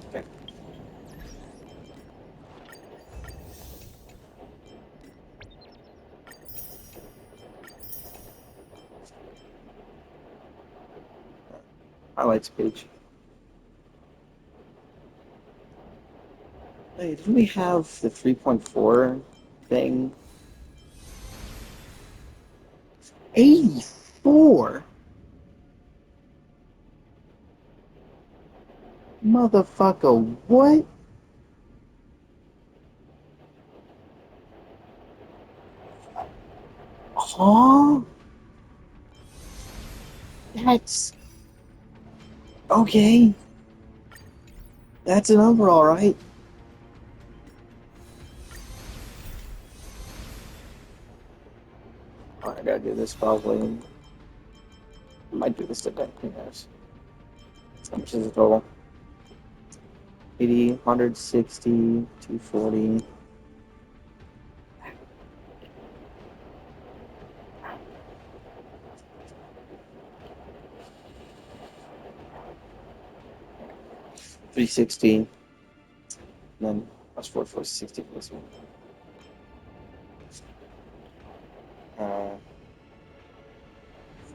Okay. Highlights page. Hey, didn't we have the 3.4 thing? 84? Motherfucker, what? Huh? That's... Okay. That's an overall, right? Oh, I gotta do this probably. I might do this today. Who knows? How much is the total? 80, 160, 240. $360. Then that's 460 for this one.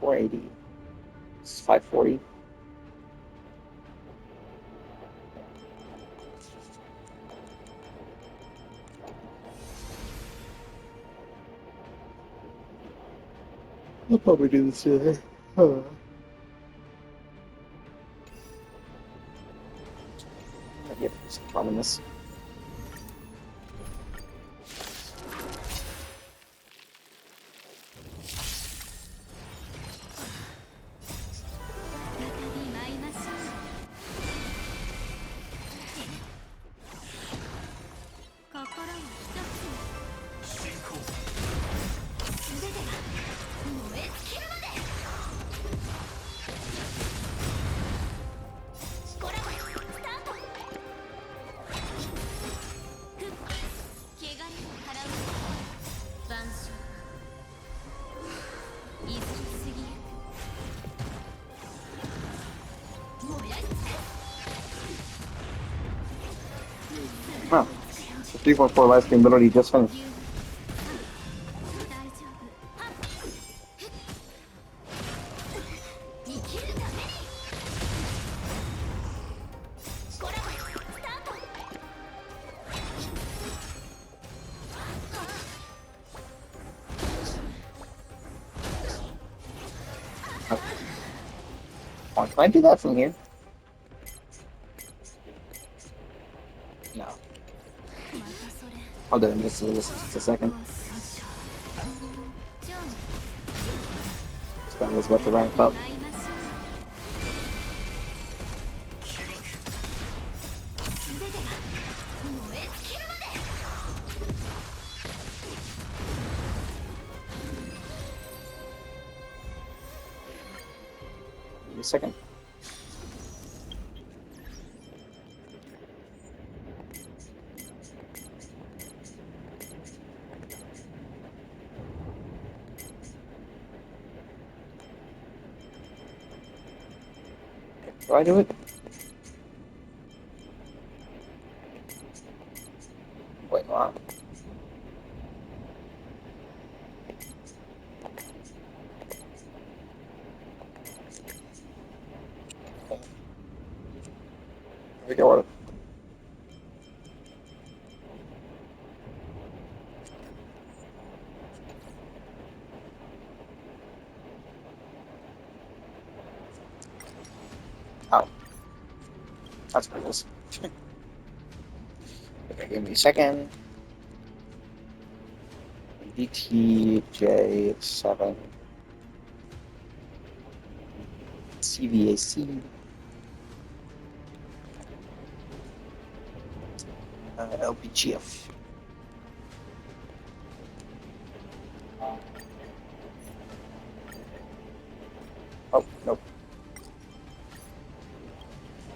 480. It's 540. I'll probably do this today. Huh. I'll get some fun in this. Huh. The 3.4 live stream literally just finished. Oh, can I do that from here? No. I'll do it in just a second. Scott was about to ramp up. Give me a second. Do I do it? Wait, wow. Here we go. Oh. That's pretty nice. Okay, give me a second. DTJ7 CVAC LPGF. Oh, nope.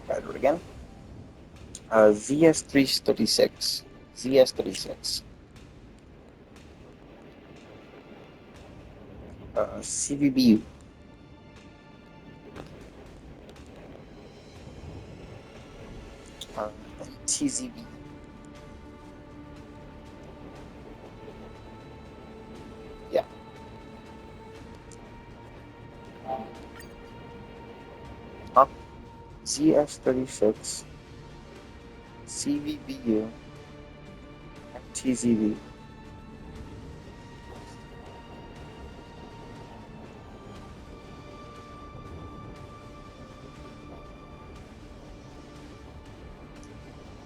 Try do it again. ZS336. ZS36. CVBU. TZB. Yeah. Huh? ZS36, CVBU, and TZB.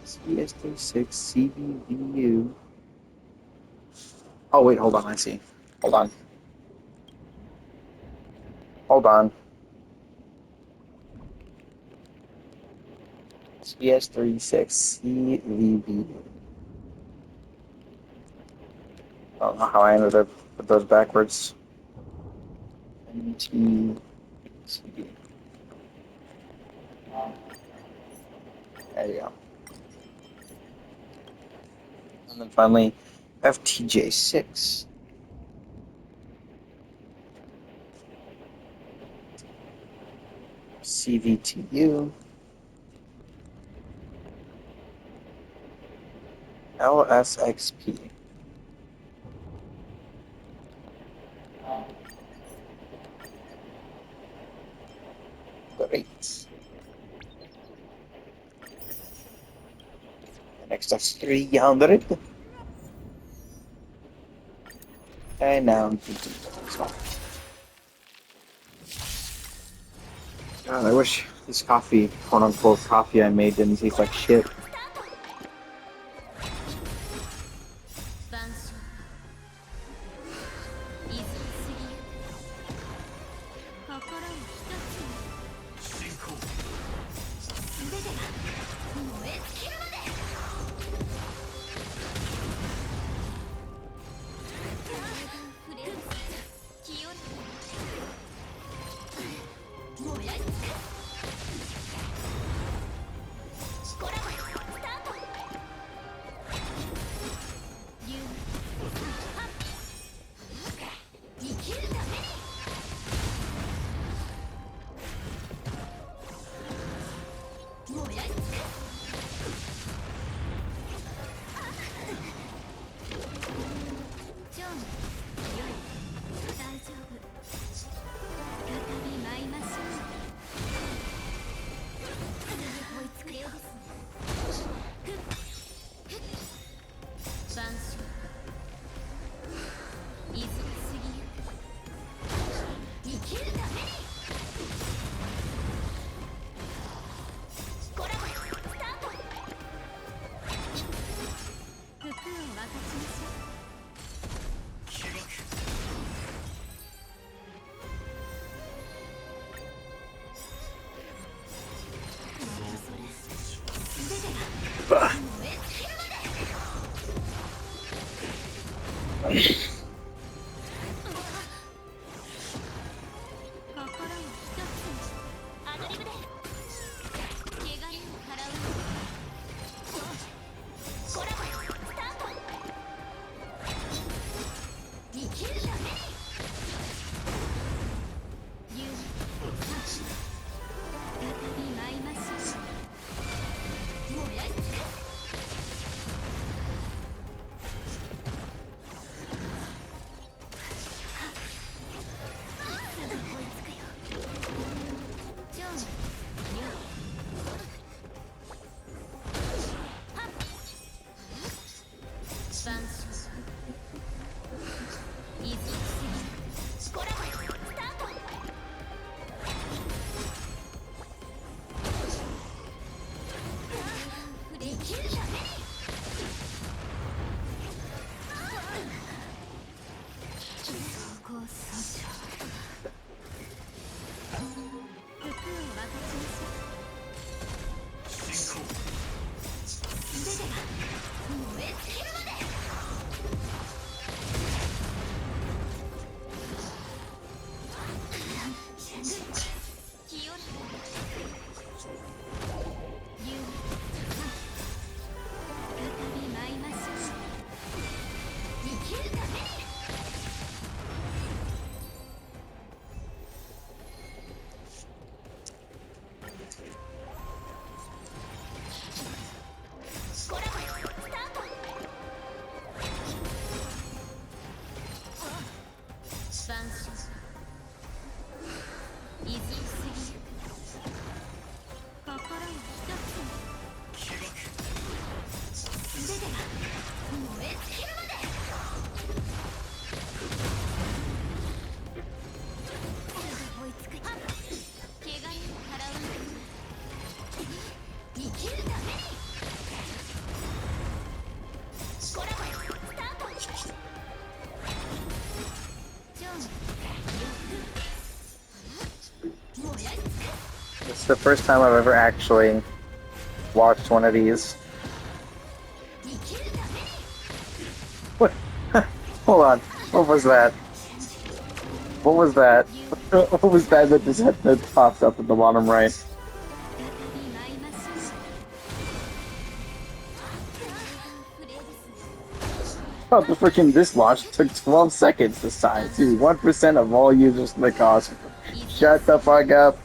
ZS36, CVBU. Oh, wait, hold on, I see. Hold on. Hold on. ZS36, CVBU. I don't know how I ended up with those backwards. NTCB. There you go. And then finally, FTJ6. CVTU. LSXP. Great. Next up, 300. And now, God, I wish this coffee, quote unquote, coffee I made didn't taste like shit. the first time I've ever actually watched one of these. What? Hold on. What was that? What was that? What was that that popped up at the bottom right? Oh, the freaking this launch took 12 seconds this time, too. 1% of all users in the cosmos. Shut the fuck up.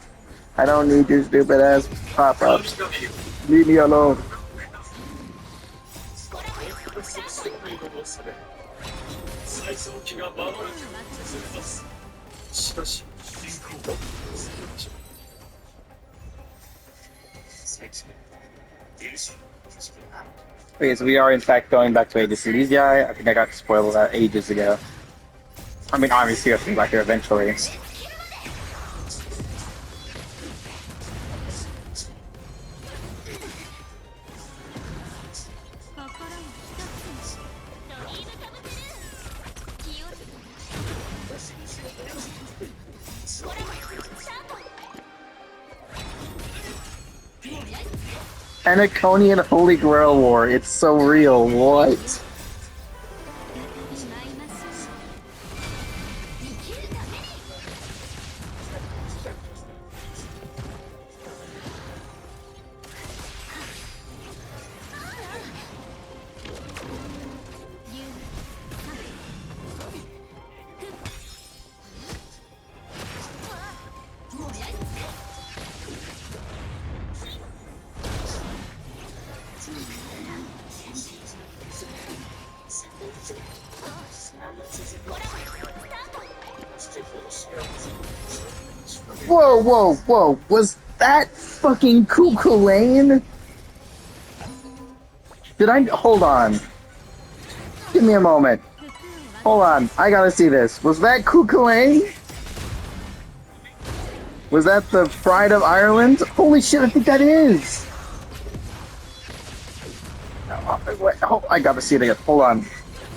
I don't need your stupid ass pop-ups. Leave me alone. Okay, so we are in fact going back to Aegis Elysiae. I think I got spoiled that ages ago. I mean, obviously, I'll be back here eventually. Anaconian Holy Grail War. It's so real. What? Whoa, whoa, whoa. Was that fucking Cuckoo Lane? Did I... Hold on. Give me a moment. Hold on. I gotta see this. Was that Cuckoo Lane? Was that the Pride of Ireland? Holy shit, I think that is. Oh, I gotta see it again. Hold on.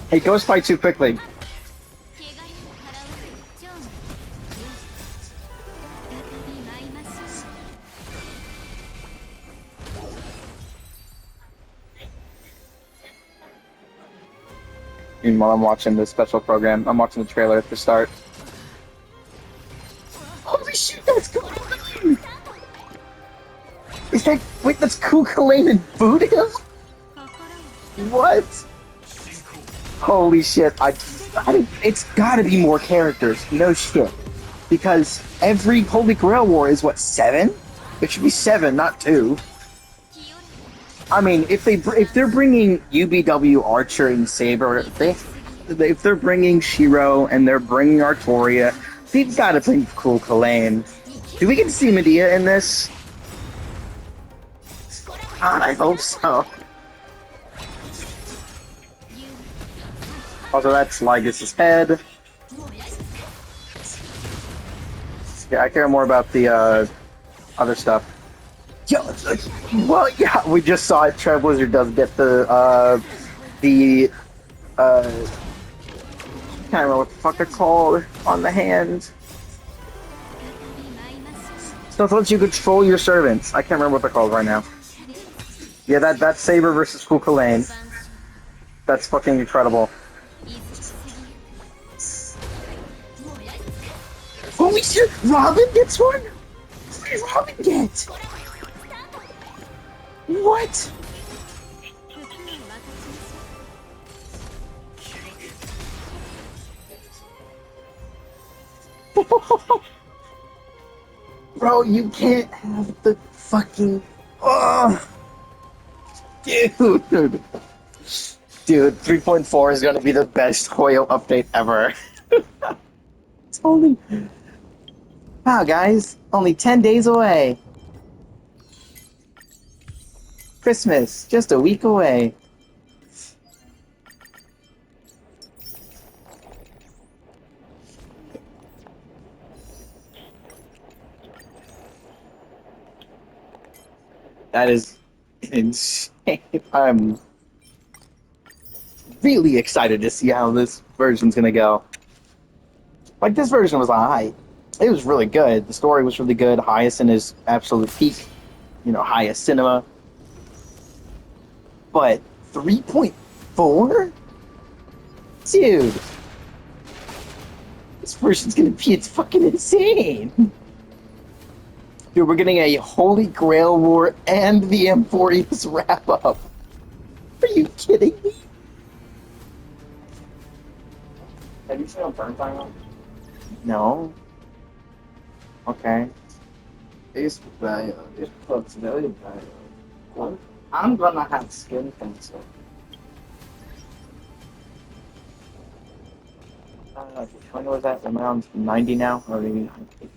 Hey, Ghost Fight too quickly. Meanwhile, I'm watching the special program. I'm watching the trailer at the start. Holy shit, that's Cuckoo! Is that... Wait, that's Cuckoo and Buddha? What? Holy shit, it's gotta be more characters. No shit. Because every Holy Grail War is, what, 7? It should be 7, not 2. I mean, if they're bringing UBW Archer and Saber, if they're bringing Shiro and they're bringing Artoria, they've got to bring Cool Kalane. Do we get to see Medea in this? God, I hope so. Also, that's Lygus' head. Yeah, I care more about the other stuff. Yo, well, yeah, we just saw it. Trev Wizard does get I can't remember what the fuck they're called on the hand. Stuff lets you control your servants. I can't remember what they're called right now. Yeah, that's Saber versus Cool Kalane. That's fucking incredible. Holy shit! Robin gets one? What did Robin get? What? Bro, you can't have the fucking... Oh! Dude! Dude, 3.4 is gonna be the best Hoyo update ever. It's only... Wow, guys. Only 10 days away. Christmas, just a week away. That is insane. I'm really excited to see how this version's gonna go. Like, this version was alright. It was really good. The story was really good. Highest in his absolute peak, highest cinema. But 3.4? Dude, this version's gonna be it's fucking insane. Dude, we're getting a Holy Grail War and the M40's wrap up. Are you kidding me? Have you seen a burn final? No. Okay. It's bad. It looks very bad. I'm gonna have skin cancer. When was that? Around 90 now? Or maybe 90.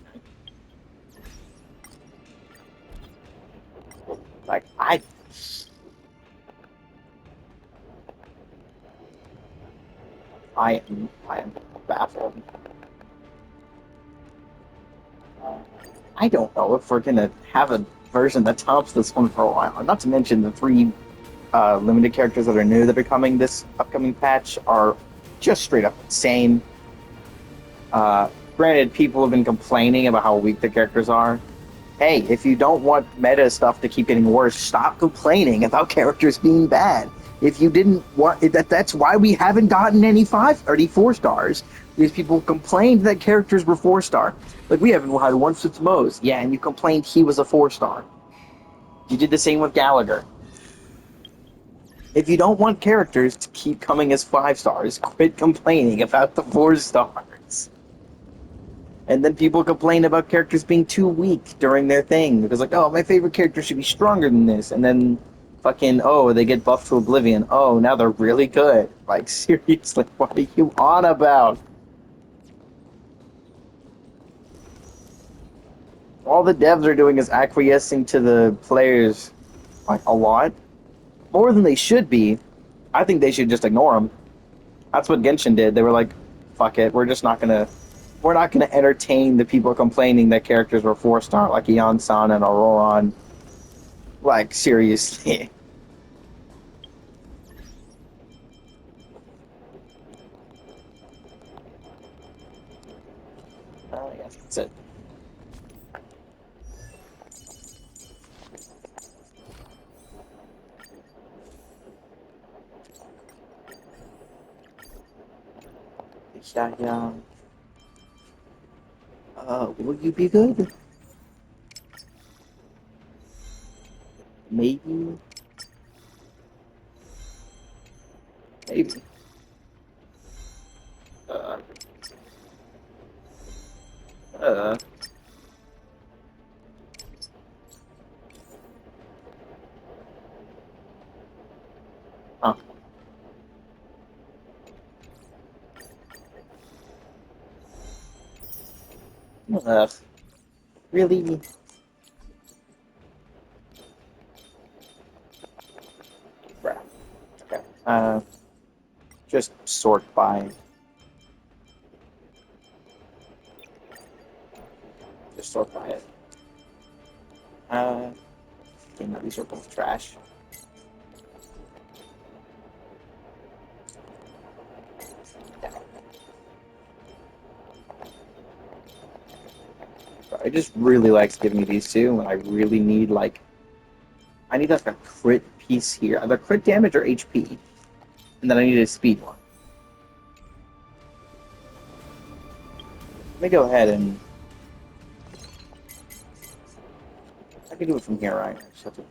Like, I am baffled. I don't know if we're gonna have a version that tops this one for a while. Not to mention the three limited characters that are new that are coming this upcoming patch are just straight up insane. Granted, people have been complaining about how weak the characters are. Hey, if you don't want meta stuff to keep getting worse, stop complaining about characters being bad. If you didn't want that's why we haven't gotten any 4 stars. Because people complained that characters were 4-star. Like we haven't had one since Moe's. Yeah, and you complained he was a 4-star. You did the same with Gallagher. If you don't want characters to keep coming as 5-stars, quit complaining about the 4-stars. And then people complain about characters being too weak during their thing. Because like, oh, my favorite character should be stronger than this. And then fucking, oh, they get buffed to oblivion. Oh, now they're really good. Like, seriously, what are you on about? All the devs are doing is acquiescing to the players, like, a lot. More than they should be. I think they should just ignore them. That's what Genshin did. They were like, fuck it, we're not gonna entertain the people complaining that characters were 4-star like Ion-san and Auroron. Like, seriously. Yes, that's it. Yeah. Will you be good? Maybe. Maybe. Uh, uh. Huh. Uh, really? Bruh. Okay. Just sort by. Just sort by it. Okay, now these are both trash. I just really likes giving me these two when I really need like I need like a crit piece here. Either crit damage or HP. And then I need a speed one. Let me go ahead and I can do it from here, right?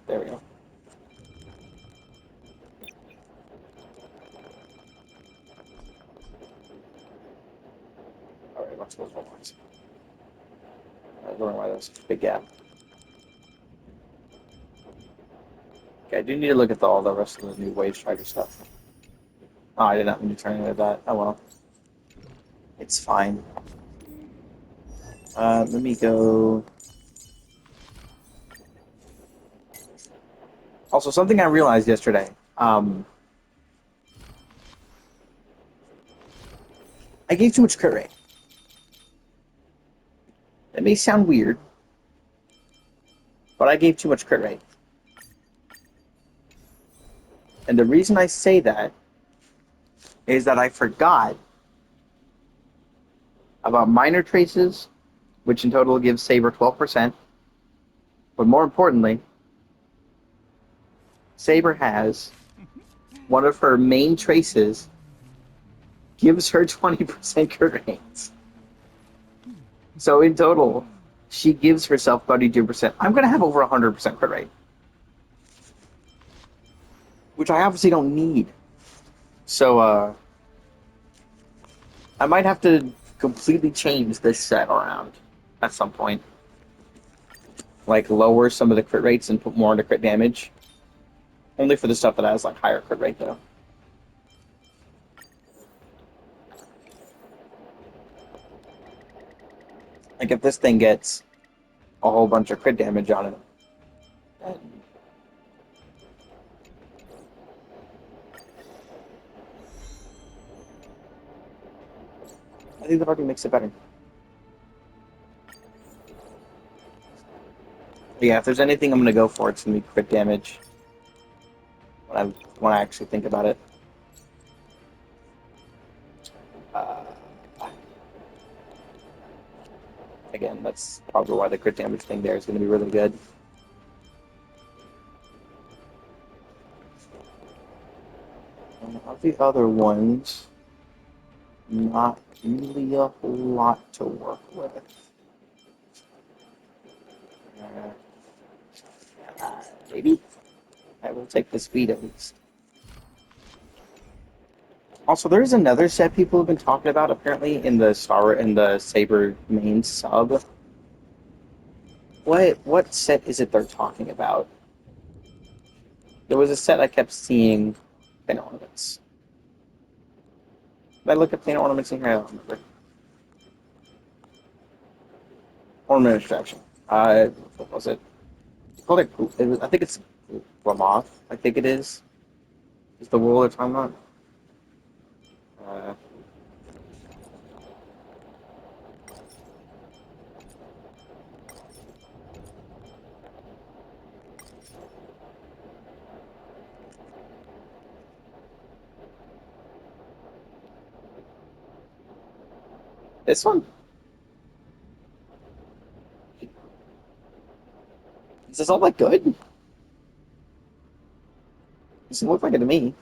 There we go. Alright, let's go for once. I don't know why there's a big gap. Okay, I do need to look at all the rest of the new Wage Strider stuff. Oh, I did not mean to turn into that. Oh well. It's fine. Let me go. Also, something I realized yesterday. I gave too much crit rate. That may sound weird, but I gave too much crit rate. And the reason I say that is that I forgot about minor traces which in total gives Saber 12%. But more importantly, Saber has one of her main traces gives her 20% crit rates. So in total, she gives herself 32%. I'm going to have over 100% crit rate, which I obviously don't need. So I might have to completely change this set around at some point. Like lower some of the crit rates and put more into crit damage. Only for the stuff that has like higher crit rate though. Like if this thing gets a whole bunch of crit damage on it, then I think that already makes it better. Yeah, if there's anything I'm gonna go for, it's gonna be crit damage. When I actually think about it. Uh, Again, that's probably why the crit damage thing there is gonna be really good. And of the other ones, not really a whole lot to work with. Maybe I will take the speed at least. Also, there's another set people have been talking about apparently in the Saber main sub. What set is it they're talking about? There was a set I kept seeing pin ornaments. Did I look at pin ornaments in here? I don't remember. Ornament extraction. What was it? Called it. I think it's Lamoth. I think it is. Is the rule they're talking about? Uh, this one. Does this all look good? Doesn't look like it to me.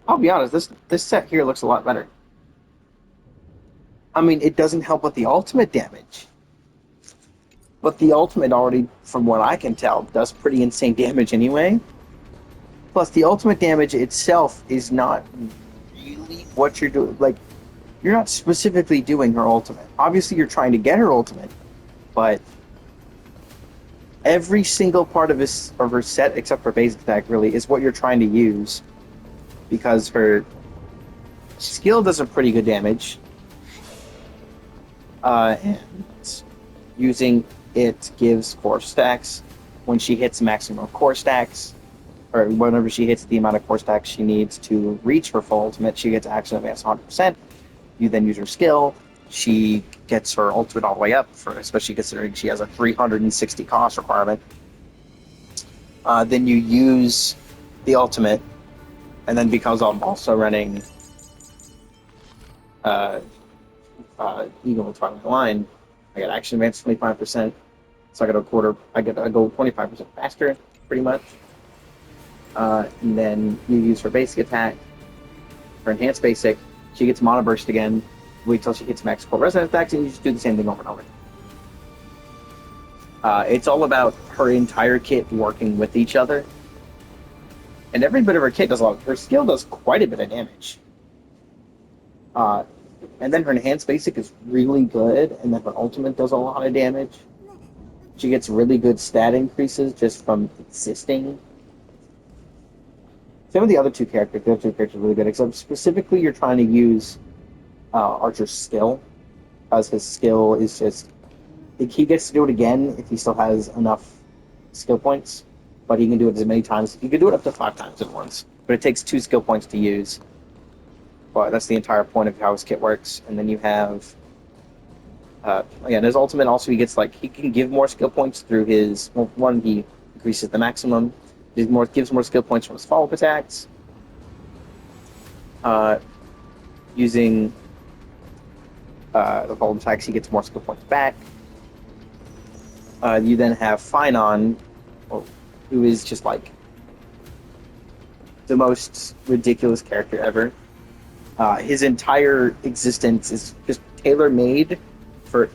I'll be honest. This set here looks a lot better. I mean, it doesn't help with the ultimate damage. But the ultimate already, from what I can tell, does pretty insane damage anyway. Plus, the ultimate damage itself is not really what you're doing. Like, you're not specifically doing her ultimate. Obviously, you're trying to get her ultimate, but every single part of her set, except for basic attack, really, is what you're trying to use. Because her skill does a pretty good damage. And using it gives core stacks when she hits maximum core stacks, or whenever she hits the amount of core stacks she needs to reach her full ultimate, she gets action advance 100%. You then use her skill. She gets her ultimate all the way up, especially considering she has a 360 cost requirement. Then you use the ultimate, and then because I'm also running Eagle Twilight Line, I get action advance 25%. So I go 25% faster, pretty much. And then you use her basic attack, her enhanced basic. She gets Mana Burst again. Wait till she hits max core resonant attacks, and you just do the same thing over and over. It's all about her entire kit working with each other. And every bit of her kit does a lot. Her skill does quite a bit of damage. And then her enhanced basic is really good, and then her ultimate does a lot of damage. She gets really good stat increases just from existing. Some of the other two characters are really good, except specifically you're trying to use Archer's skill, because his skill is just... He gets to do it again if he still has enough skill points, but he can do it as many times. He can do it up to 5 times at once, but it takes 2 skill points to use. But that's the entire point of how his kit works. And then you have... again, his ultimate also, he can give more skill points through his... Well, one, he increases the maximum. He gives more skill points from his follow-up attacks. Using the cold attacks, he gets more skill points back. You then have PHAINON, who is just like the most ridiculous character ever. His entire existence is just tailor made for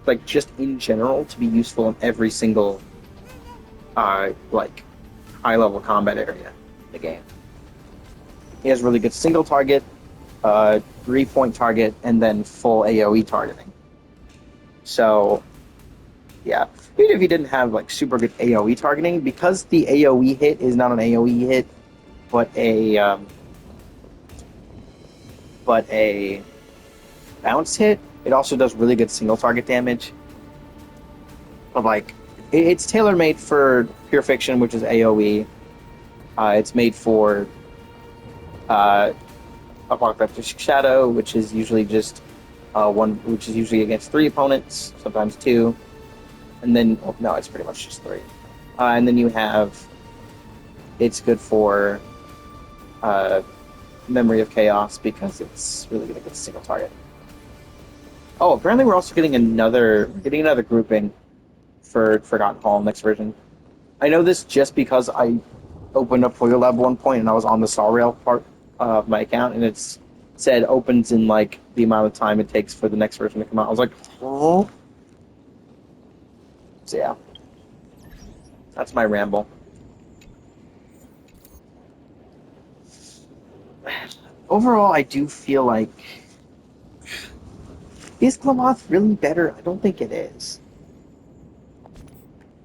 like just in general to be useful in every single like high level combat area in the game. He has really good single target, 3-point target, and then full AoE targeting. So yeah, even if he didn't have like super good AoE targeting, because the AoE hit is not an AoE hit, but a bounce hit. It also does really good single target damage. But like, it's tailor made for Pure Fiction, which is AoE. It's made for Apocalyptic Shadow, which is usually just which is usually against 3 opponents, sometimes 2, and then no, it's pretty much just 3. And then you have it's good for Memory of Chaos because it's really good against single target. Oh, apparently we're also getting another grouping for Forgotten Hall next version. I know this just because I opened up Foil Lab 1 point and I was on the Star Rail part of my account, and it's said opens in like the amount of time it takes for the next version to come out. I was like, oh. So yeah, that's my ramble. Overall, I do feel like, is Glamoth really better? I don't think it is.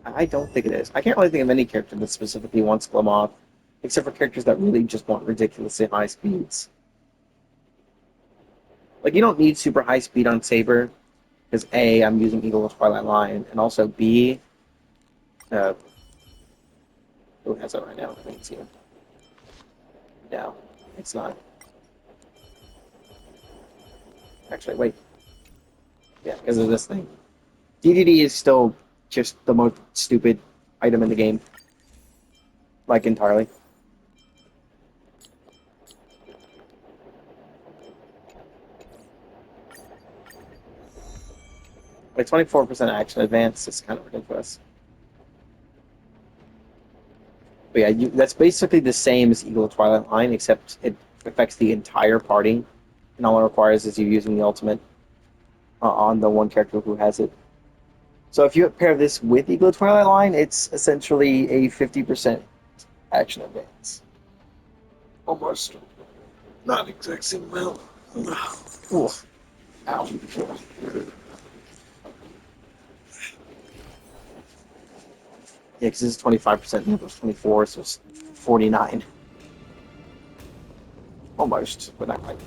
I don't think it is. I can't really think of any character that specifically wants Glamoth, except for characters that really just want ridiculously high speeds. Like, you don't need super high speed on Saber, because A, I'm using Eagle of Twilight Line, and also B, who has it right now? I think it's you. No, it's not. Actually, wait. Yeah, because of this thing. DDD is still just the most stupid item in the game. Like, entirely. Like, 24% action advance is kind of ridiculous. But yeah, that's basically the same as Eagle of Twilight Line, except it affects the entire party, and all it requires is you using the ultimate on the one character who has it. So if you pair this with Eagle of Twilight Line, it's essentially a 50% action advance. Almost. Not exact same amount. Oof. Ow. Yeah, because this is 25%, it was 24, so it's 49. Almost, but not quite.